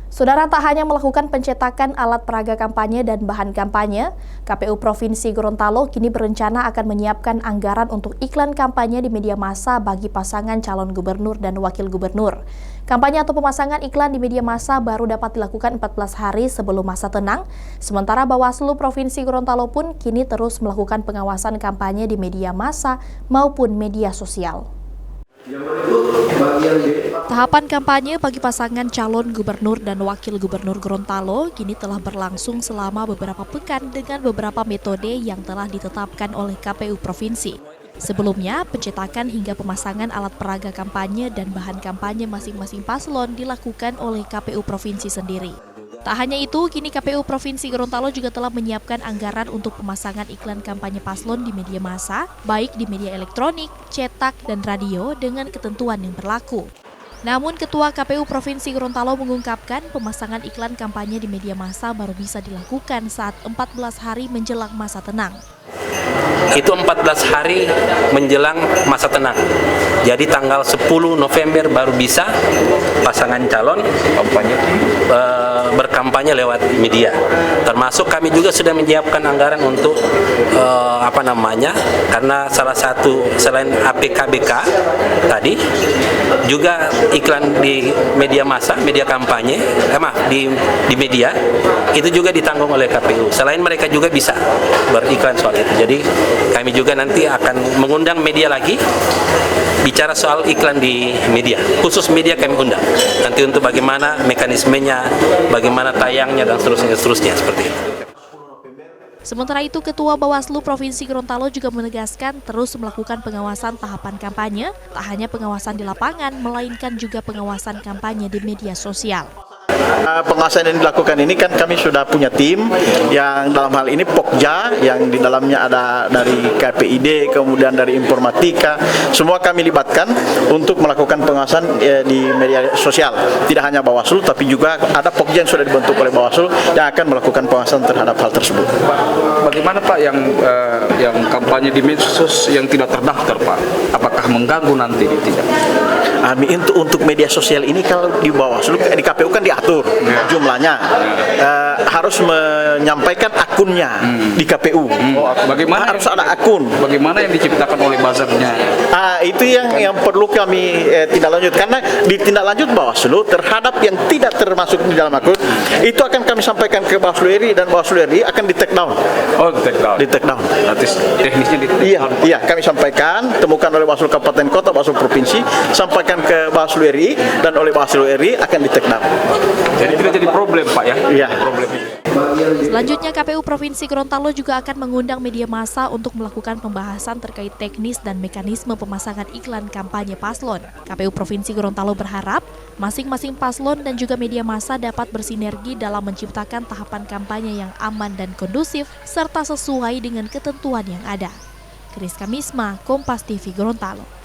Saudara, tak hanya melakukan pencetakan alat peraga kampanye dan bahan kampanye, KPU Provinsi Gorontalo kini berencana akan menyiapkan anggaran untuk iklan kampanye di media massa bagi pasangan calon gubernur dan wakil gubernur. Kampanye atau pemasangan iklan di media massa baru dapat dilakukan 14 hari sebelum masa tenang, sementara Bawaslu Provinsi Gorontalo pun kini terus melakukan pengawasan kampanye di media massa maupun media sosial. Tahapan kampanye bagi pasangan calon gubernur dan wakil gubernur Gorontalo kini telah berlangsung selama beberapa pekan dengan beberapa metode yang telah ditetapkan oleh KPU Provinsi. Sebelumnya, pencetakan hingga pemasangan alat peraga kampanye dan bahan kampanye masing-masing paslon dilakukan oleh KPU Provinsi sendiri. Tak hanya itu, kini KPU Provinsi Gorontalo juga telah menyiapkan anggaran untuk pemasangan iklan kampanye paslon di media massa, baik di media elektronik, cetak, dan radio dengan ketentuan yang berlaku. Namun, Ketua KPU Provinsi Gorontalo mengungkapkan pemasangan iklan kampanye di media massa baru bisa dilakukan saat 14 hari menjelang masa tenang. Itu 14 hari menjelang masa tenang. Jadi tanggal 10 November baru bisa pasangan calon berkampanye lewat media. Termasuk kami juga sudah menyiapkan anggaran untuk karena salah satu selain APKBK tadi juga iklan di media massa, media kampanye, di media itu juga ditanggung oleh KPU. Selain mereka juga bisa beriklan soal itu. Jadi kami juga nanti akan mengundang media lagi bicara soal iklan di media. Khusus media kami undang. Nanti untuk bagaimana mekanismenya, bagaimana tayangnya dan seterusnya seperti itu. Sementara itu, Ketua Bawaslu Provinsi Gorontalo juga menegaskan terus melakukan pengawasan tahapan kampanye, tak hanya pengawasan di lapangan, melainkan juga pengawasan kampanye di media sosial. Pengawasan yang dilakukan ini kan kami sudah punya tim yang dalam hal ini Pokja yang di dalamnya ada dari KPID, kemudian dari Informatika, semua kami libatkan untuk melakukan pengawasan di media sosial. Tidak hanya Bawaslu tapi juga ada Pokja yang sudah dibentuk oleh Bawaslu yang akan melakukan pengawasan terhadap hal tersebut. Bagaimana Pak yang kampanye di medsos yang tidak terdaftar Pak? Apakah mengganggu nanti tidak? Untuk media sosial ini kalau di Bawaslu, di KPU kan diatur jumlahnya, harus menyampaikan akunnya di KPU. Bagaimana harus ada akun? Bagaimana yang diciptakan oleh buzzernya? Itu yang perlu kami tindak lanjut, karena di tindak lanjut Bawaslu terhadap yang tidak termasuk di dalam akun itu akan kami sampaikan ke Bawaslu RI dan Bawaslu RI akan di take down. Oh, di take down. Di take down. Berarti teknisnya di take down. Iya, kami sampaikan, temukan oleh Bawaslu Kabupaten Kota, Bawaslu Provinsi, sampaikan ke Bawaslu RI dan oleh Bawaslu RI akan di take down. Jadi tidak jadi problem Pak ya? Iya. Selanjutnya, KPU Provinsi Gorontalo juga akan mengundang media massa untuk melakukan pembahasan terkait teknis dan mekanisme pemasangan iklan kampanye paslon. KPU Provinsi Gorontalo berharap masing-masing paslon dan juga media massa dapat bersinergi dalam menciptakan tahapan kampanye yang aman dan kondusif serta sesuai dengan ketentuan yang ada. Chris Kamisma, Kompas TV Gorontalo.